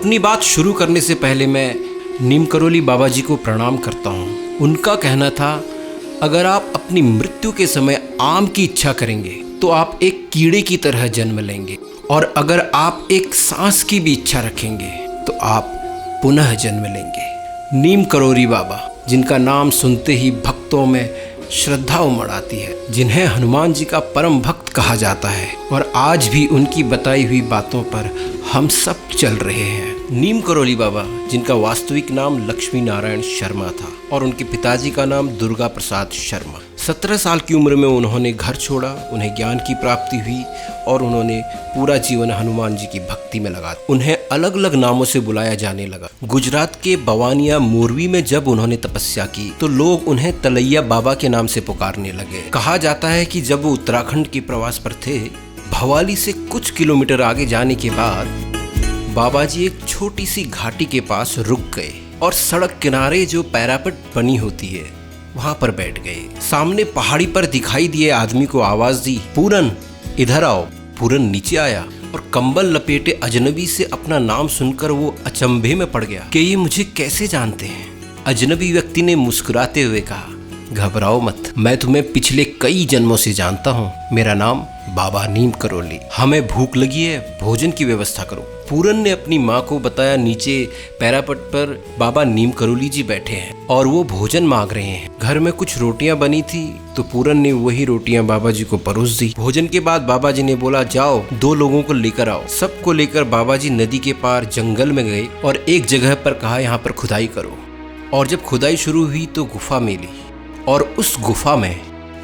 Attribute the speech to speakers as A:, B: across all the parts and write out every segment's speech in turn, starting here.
A: अपनी बात शुरू करने से पहले मैं नीम करोली बाबा जी को प्रणाम करता हूँ। उनका कहना था, अगर आप अपनी मृत्यु के समय आम की इच्छा करेंगे तो आप एक कीड़े की तरह जन्म लेंगे, और अगर आप एक सांस की भी इच्छा रखेंगे तो आप पुनः जन्म लेंगे। नीम करोली बाबा, जिनका नाम सुनते ही भक्तों में श्रद्धा उमड़ आती है, जिन्हें हनुमान जी का परम भक्त कहा जाता है, और आज भी उनकी बताई हुई बातों पर हम सब चल रहे हैं। नीम करोली बाबा, जिनका वास्तविक नाम लक्ष्मी नारायण शर्मा था और उनके पिताजी का नाम दुर्गा प्रसाद शर्मा। 17 साल की उम्र में उन्होंने घर छोड़ा, उन्हें ज्ञान की प्राप्ति हुई और उन्होंने पूरा जीवन हनुमान जी की भक्ति में लगा। उन्हें अलग अलग नामों से बुलाया जाने लगा। गुजरात के बवानिया मोरवी में जब उन्होंने तपस्या की तो लोग उन्हें तलैया बाबा के नाम से पुकारने लगे। कहा जाता है कि जब वो उत्तराखंड के प्रवास पर थे, भवाली से कुछ किलोमीटर आगे जाने के बाद बाबा जी एक छोटी सी घाटी के पास रुक गए और सड़क किनारे जो पैरापेट बनी होती है वहां पर बैठ गए। सामने पहाड़ी पर दिखाई दिए आदमी को आवाज दी, पूरन इधर आओ। पूरन नीचे आया और कंबल लपेटे अजनबी से अपना नाम सुनकर वो अचंभे में पड़ गया कि ये मुझे कैसे जानते हैं। अजनबी व्यक्ति ने मुस्कुराते हुए कहा, घबराओ मत, मैं तुम्हें पिछले कई जन्मों से जानता हूँ। मेरा नाम बाबा नीम करोली। हमें भूख लगी है, भोजन की व्यवस्था करो। पूरन ने अपनी माँ को बताया, नीचे पैरापट पर बाबा नीम करोली जी बैठे हैं और वो भोजन मांग रहे हैं। घर में कुछ रोटियां बनी थी तो पूरन ने वही रोटियां बाबा जी को परोस दी। भोजन के बाद बाबा जी ने बोला, जाओ 2 लोगों को लेकर आओ। सबको लेकर बाबा जी नदी के पार जंगल में गए और एक जगह पर कहा, यहाँ पर खुदाई करो। और जब खुदाई शुरू हुई तो गुफा मिली और उस गुफा में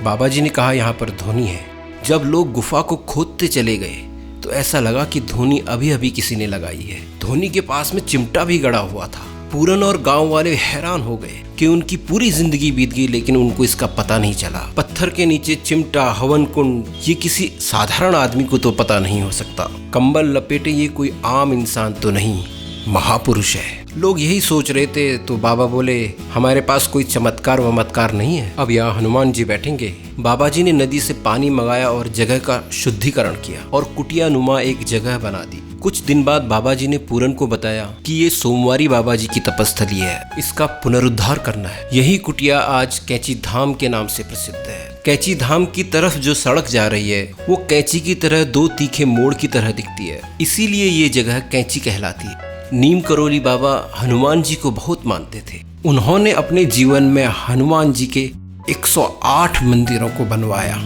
A: बाबा जी ने कहा, यहाँ पर धोनी है। जब लोग गुफा को खोदते चले गए तो ऐसा लगा कि धोनी अभी अभी किसी ने लगाई है। धोनी के पास में चिमटा भी गड़ा हुआ था। पूरन और गांव वाले हैरान हो गए कि उनकी पूरी जिंदगी बीत गई लेकिन उनको इसका पता नहीं चला। पत्थर के नीचे चिमटा, हवन कुंड, ये किसी साधारण आदमी को तो पता नहीं हो सकता। कंबल लपेटे ये कोई आम इंसान तो नहीं, महापुरुष है। लोग यही सोच रहे थे तो बाबा बोले, हमारे पास कोई चमत्कार वमत्कार नहीं है, अब यहाँ हनुमान जी बैठेंगे। बाबा जी ने नदी से पानी मंगाया और जगह का शुद्धिकरण किया और कुटिया नुमा एक जगह बना दी। कुछ दिन बाद बाबा जी ने पूरन को बताया कि ये सोमवारी बाबा जी की तपस्थली है, इसका पुनरुद्धार करना है। यही कुटिया आज कैंची धाम के नाम से प्रसिद्ध है। कैंची धाम की तरफ जो सड़क जा रही है वो कैंची की तरह 2 तीखे मोड़ की तरह दिखती है, इसीलिए ये जगह कैंची कहलाती है। नीम करोली बाबा हनुमान जी को बहुत मानते थे। उन्होंने अपने जीवन में हनुमान जी के 108 मंदिरों को बनवाया।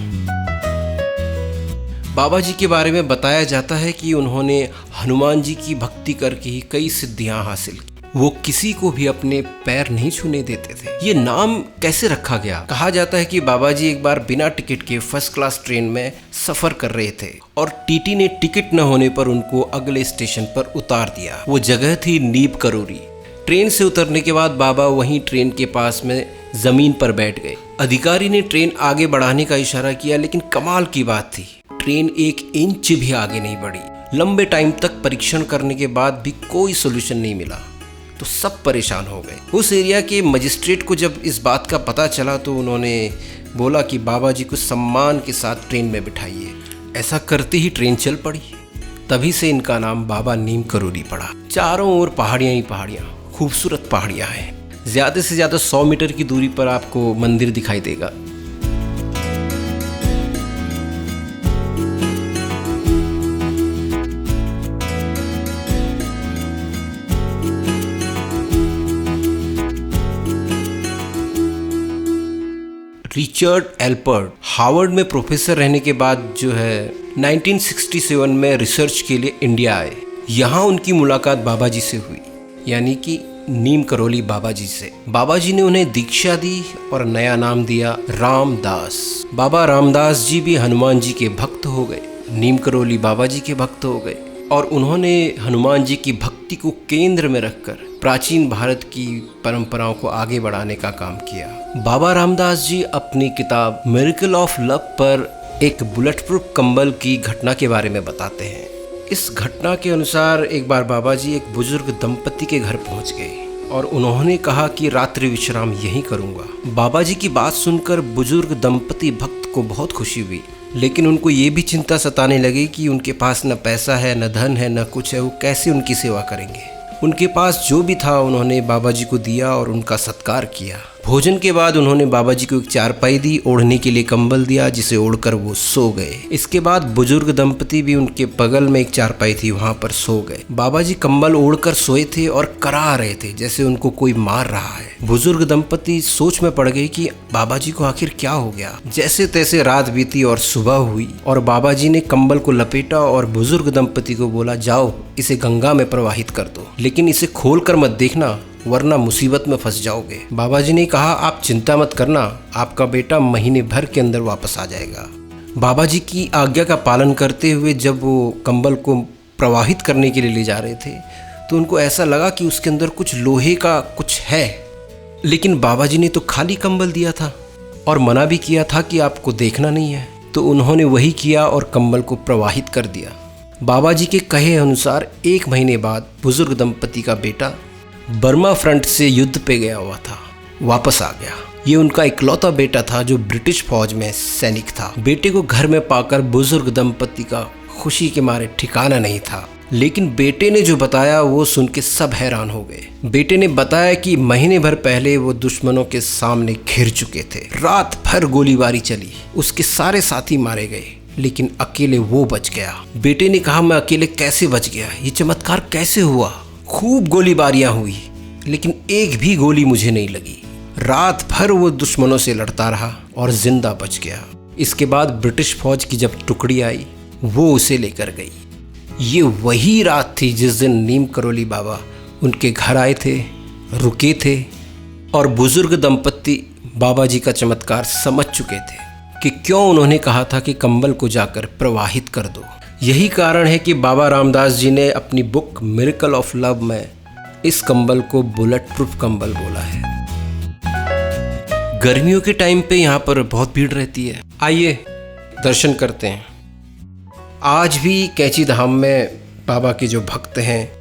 A: बाबा जी के बारे में बताया जाता है कि उन्होंने हनुमान जी की भक्ति करके ही कई सिद्धियां हासिल की। वो किसी को भी अपने पैर नहीं छूने देते थे। ये नाम कैसे रखा गया? कहा जाता है कि बाबा जी एक बार बिना टिकट के फर्स्ट क्लास ट्रेन में सफर कर रहे थे और टीटी ने टिकट न होने पर उनको अगले स्टेशन पर उतार दिया। वो जगह थी नीम करोली। ट्रेन से उतरने के बाद बाबा वहीं ट्रेन के पास में जमीन पर बैठ गए। अधिकारी ने ट्रेन आगे बढ़ाने का इशारा किया, लेकिन कमाल की बात थी, ट्रेन 1 इंच भी आगे नहीं बढ़ी। लंबे टाइम तक परीक्षण करने के बाद भी कोई सोल्यूशन नहीं मिला तो सब परेशान हो गए। उस एरिया के मजिस्ट्रेट को जब इस बात का पता चला तो उन्होंने बोला कि बाबा जी को सम्मान के साथ ट्रेन में बिठाइए। ऐसा करते ही ट्रेन चल पड़ी। तभी से इनका नाम बाबा नीम करोली पड़ा। चारों ओर पहाड़ियाँ ही पहाड़ियाँ, खूबसूरत पहाड़ियाँ हैं। ज़्यादा से ज़्यादा 100 मीटर की दूरी पर आपको मंदिर दिखाई देगा। रिचर्ड एल्पर्ट हार्वर्ड में प्रोफेसर रहने के बाद जो है 1967 में रिसर्च के लिए इंडिया आए। यहाँ उनकी मुलाकात बाबा जी से हुई, यानी कि नीम करोली बाबा जी से। बाबा जी ने उन्हें दीक्षा दी और नया नाम दिया रामदास। बाबा रामदास जी भी हनुमान जी के भक्त हो गए, नीम करोली बाबा जी के भक्त हो गए और उन्होंने हनुमान जी की भक्ति को केंद्र में रखकर प्राचीन भारत की परंपराओं को आगे बढ़ाने का काम किया। बाबा रामदास जी अपनी किताब मिरेकल ऑफ लव पर एक बुलेट प्रूफ कंबल की घटना के बारे में बताते हैं। इस घटना के अनुसार एक बार बाबा जी एक बुजुर्ग दंपति के घर पहुंच गए और उन्होंने कहा कि रात्रि विश्राम यहीं करूंगा। बाबा जी की बात सुनकर बुजुर्ग दंपति भक्त को बहुत खुशी हुई, लेकिन उनको ये भी चिंता सताने लगी कि उनके पास न पैसा है, न धन है, न कुछ है, वो कैसे उनकी सेवा करेंगे। उनके पास जो भी था उन्होंने बाबा जी को दिया और उनका सत्कार किया। भोजन के बाद उन्होंने बाबा जी को एक चारपाई दी, ओढ़ने के लिए कंबल दिया, जिसे ओढ़कर वो सो गए। इसके बाद बुजुर्ग दंपति भी उनके बगल में एक चारपाई थी, वहां पर सो गए। बाबा जी कंबल ओढ़कर सोए थे और करा रहे थे जैसे उनको कोई मार रहा है। बुजुर्ग दंपति सोच में पड़ गए कि बाबा जी को आखिर क्या हो गया। जैसे तैसे रात बीती और सुबह हुई और बाबा जी ने कंबल को लपेटा और बुजुर्ग दंपति को बोला, जाओ इसे गंगा में प्रवाहित कर दो, लेकिन इसे खोल कर मत देखना वरना मुसीबत में फंस जाओगे। बाबा जी ने कहा, आप चिंता मत करना, आपका बेटा महीने भर के अंदर वापस आ जाएगा। बाबा जी की आज्ञा का पालन करते हुए जब वो कंबल को प्रवाहित करने के लिए ले जा रहे थे तो उनको ऐसा लगा कि उसके अंदर कुछ लोहे का कुछ है, लेकिन बाबा जी ने तो खाली कंबल दिया था और मना भी किया था कि आपको देखना नहीं है। तो उन्होंने वही किया और कंबल को प्रवाहित कर दिया। बाबा जी के कहे अनुसार 1 महीने बाद बुजुर्ग दंपति का बेटा बर्मा फ्रंट से युद्ध पे गया हुआ था, वापस आ गया। ये उनका इकलौता बेटा था जो ब्रिटिश फौज में सैनिक था। बेटे को घर में पाकर बुजुर्ग दंपति का खुशी के मारे ठिकाना नहीं था, लेकिन बेटे ने जो बताया वो सुन के सब हैरान हो गए। बेटे ने बताया कि महीने भर पहले वो दुश्मनों के सामने घिर चुके थे, रात भर गोलीबारी चली, उसके सारे साथी मारे गए, लेकिन अकेले वो बच गया। बेटे ने कहा, मैं अकेले कैसे बच गया, ये चमत्कार कैसे हुआ? खूब गोलीबारियां हुई लेकिन एक भी गोली मुझे नहीं लगी। रात भर वो दुश्मनों से लड़ता रहा और जिंदा बच गया। इसके बाद ब्रिटिश फौज की जब टुकड़ी आई वो उसे लेकर गई। ये वही रात थी जिस दिन नीम करोली बाबा उनके घर आए थे, रुके थे और बुजुर्ग दंपति बाबा जी का चमत्कार समझ चुके थे कि क्यों उन्होंने कहा था कि कंबल को जाकर प्रवाहित कर दो। यही कारण है कि बाबा रामदास जी ने अपनी बुक मिरेकल ऑफ लव में इस कंबल को बुलेट प्रूफ कंबल बोला है। गर्मियों के टाइम पे यहाँ पर बहुत भीड़ रहती है। आइए दर्शन करते हैं। आज भी कैची धाम में बाबा के जो भक्त हैं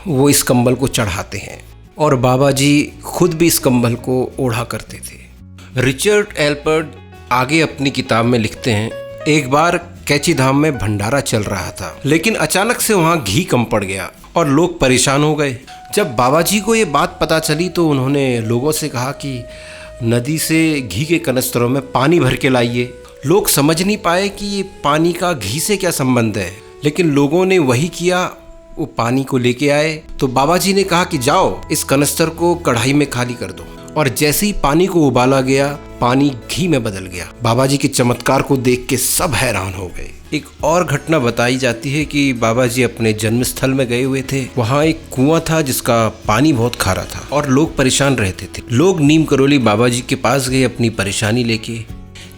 A: वो इस कंबल को चढ़ाते हैं और बाबा जी खुद भी इस कंबल को ओढ़ा करते थे। रिचर्ड एल्पर्ट आगे अपनी किताब में लिखते हैं, एक बार कैची धाम में भंडारा चल रहा था, लेकिन अचानक से वहाँ घी कम पड़ गया और लोग परेशान हो गए। जब बाबा जी को ये बात पता चली तो उन्होंने लोगों से कहा कि नदी से घी के कनस्तरों में पानी भर के लाइए। लोग समझ नहीं पाए कि ये पानी का घी से क्या संबंध है, लेकिन लोगों ने वही किया, वो पानी को लेके आए। तो बाबा जी ने कहा कि जाओ इस कनस्तर को कढ़ाई में खाली कर दो, और जैसे ही पानी को उबाला गया पानी घी में बदल गया। बाबा जी के चमत्कार को देख के सब हैरान हो गए। एक और घटना बताई जाती है कि बाबा जी अपने जन्म स्थल में गए हुए थे। वहाँ एक कुआं था जिसका पानी बहुत खारा था और लोग परेशान रहते थे। लोग नीम करोली बाबा जी के पास गए अपनी परेशानी लेके।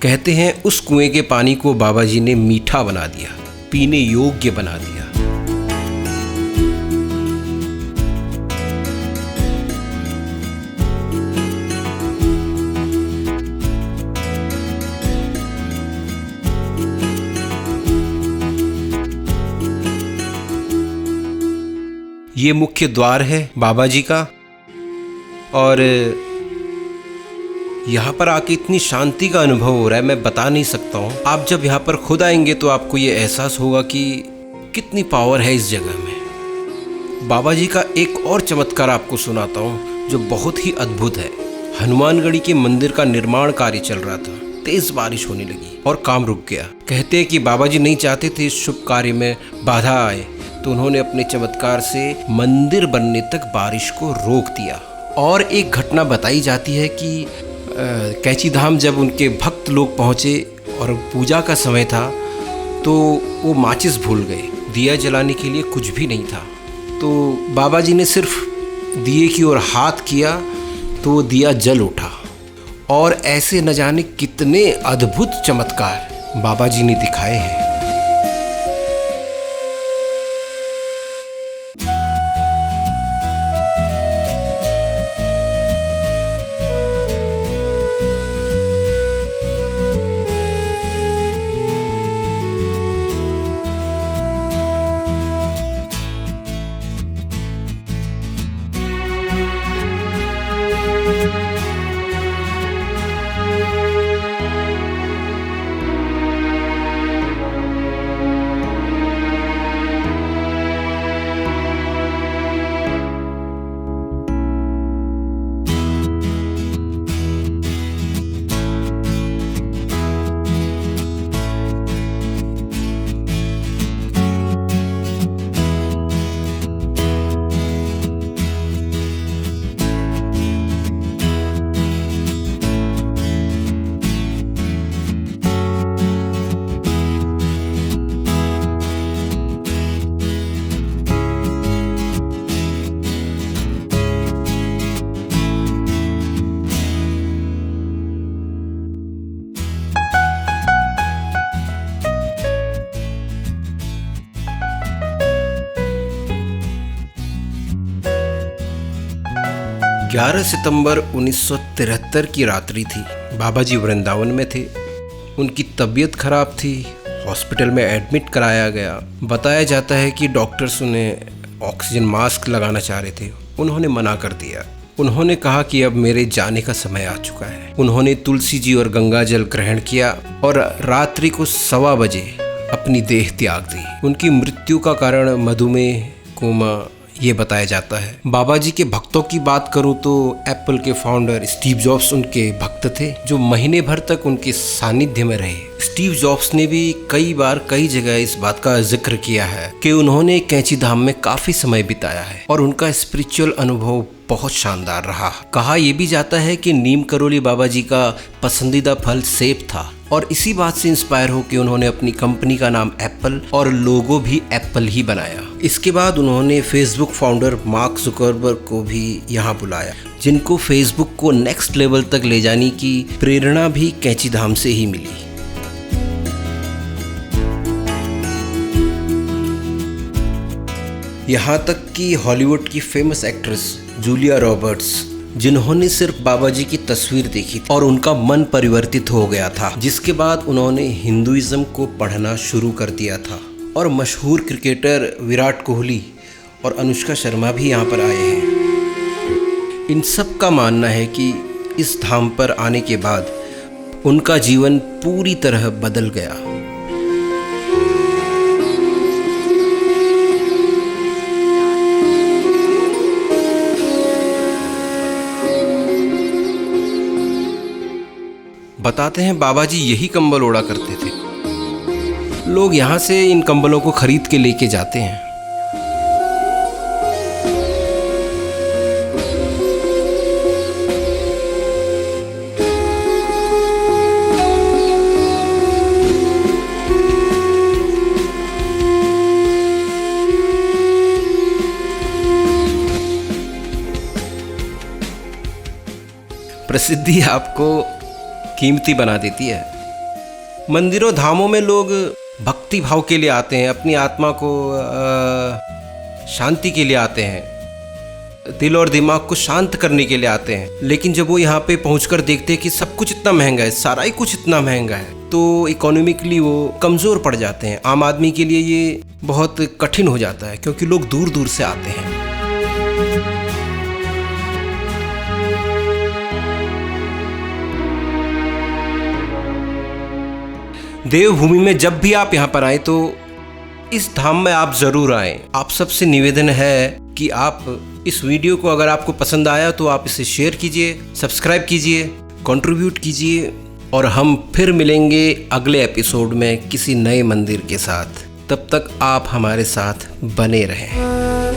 A: कहते हैं उस कुएं के पानी को बाबा जी ने मीठा बना दिया, पीने योग्य बना दिया। ये मुख्य द्वार है बाबा जी का, और यहाँ पर आके इतनी शांति का अनुभव हो रहा है मैं बता नहीं सकता हूँ। आप जब यहाँ पर खुद आएंगे तो आपको ये एहसास होगा कि कितनी पावर है इस जगह में। बाबा जी का एक और चमत्कार आपको सुनाता हूँ जो बहुत ही अद्भुत है। हनुमानगढ़ी के मंदिर का निर्माण कार्य चल रहा था, तेज बारिश होने लगी और काम रुक गया। कहते हैं कि बाबा जी नहीं चाहते थे इस शुभ कार्य में बाधा आए, तो उन्होंने अपने चमत्कार से मंदिर बनने तक बारिश को रोक दिया। और एक घटना बताई जाती है कि कैची धाम जब उनके भक्त लोग पहुँचे और पूजा का समय था तो वो माचिस भूल गए, दिया जलाने के लिए कुछ भी नहीं था। तो बाबा जी ने सिर्फ दिए की ओर हाथ किया तो वो दिया जल उठा, और ऐसे न जाने कितने अद्भुत चमत्कार बाबा जी ने दिखाए हैं। 11 सितंबर 1973 की रात्रि थी। बाबा जी वृंदावन में थे। उनकी तबीयत खराब थी। हॉस्पिटल में एडमिट कराया गया। बताया जाता है कि डॉक्टर्स उन्हें ऑक्सीजन मास्क लगाना चाह रहे थे। उन्होंने मना कर दिया। उन्होंने कहा कि अब मेरे जाने का समय आ चुका है। उन्होंने तुलसी जी और गंगा जल ग्रहण किया और रात्रि को 1:15 बजे अपनी देह त्याग दी। उनकी मृत्यु का कारण मधुमेह, कोमा ये बताया जाता है। बाबा जी के भक्तों की बात करूं तो एप्पल के फाउंडर स्टीव जॉब्स उनके भक्त थे, जो महीने भर तक उनके सानिध्य में रहे। स्टीव जॉब्स ने भी कई बार कई जगह इस बात का जिक्र किया है कि उन्होंने कैंची धाम में काफी समय बिताया है और उनका स्पिरिचुअल अनुभव बहुत शानदार रहा। कहा यह भी जाता है कि नीम करोली बाबा जी का पसंदीदा फल सेब था और इसी बात से इंस्पायर होकर उन्होंने अपनी कंपनी का नाम एप्पल और लोगो भी एप्पल ही बनाया। इसके बाद उन्होंने फेसबुक फाउंडर मार्क जुकरबर्ग को भी यहाँ बुलाया, जिनको फेसबुक को नेक्स्ट लेवल तक ले जाने की प्रेरणा भी कैंची धाम से ही मिली। यहाँ तक कि हॉलीवुड की फेमस एक्ट्रेस जूलिया रॉबर्ट्स, जिन्होंने सिर्फ बाबा जी की तस्वीर देखी और उनका मन परिवर्तित हो गया था, जिसके बाद उन्होंने हिंदुइज्म को पढ़ना शुरू कर दिया था। और मशहूर क्रिकेटर विराट कोहली और अनुष्का शर्मा भी यहाँ पर आए हैं। इन सब का मानना है कि इस धाम पर आने के बाद उनका जीवन पूरी तरह बदल गया। बताते हैं बाबा जी यही कंबल ओढ़ा करते थे। लोग यहाँ से इन कंबलों को खरीद के लेके जाते हैं। प्रसिद्धि आपको कीमती बना देती है। मंदिरों धामों में लोग भक्ति भाव के लिए आते हैं, अपनी आत्मा को शांति के लिए आते हैं, दिल और दिमाग को शांत करने के लिए आते हैं। लेकिन जब वो यहाँ पे पहुंचकर देखते हैं कि सब कुछ इतना महंगा है, सारा ही कुछ इतना महंगा है, तो इकोनॉमिकली वो कमज़ोर पड़ जाते हैं। आम आदमी के लिए ये बहुत कठिन हो जाता है, क्योंकि लोग दूर दूर से आते हैं। देवभूमि में जब भी आप यहाँ पर आए तो इस धाम में आप ज़रूर आएँ। आप सबसे निवेदन है कि आप इस वीडियो को, अगर आपको पसंद आया तो आप इसे शेयर कीजिए, सब्सक्राइब कीजिए, कंट्रीब्यूट कीजिए और हम फिर मिलेंगे अगले एपिसोड में किसी नए मंदिर के साथ। तब तक आप हमारे साथ बने रहें।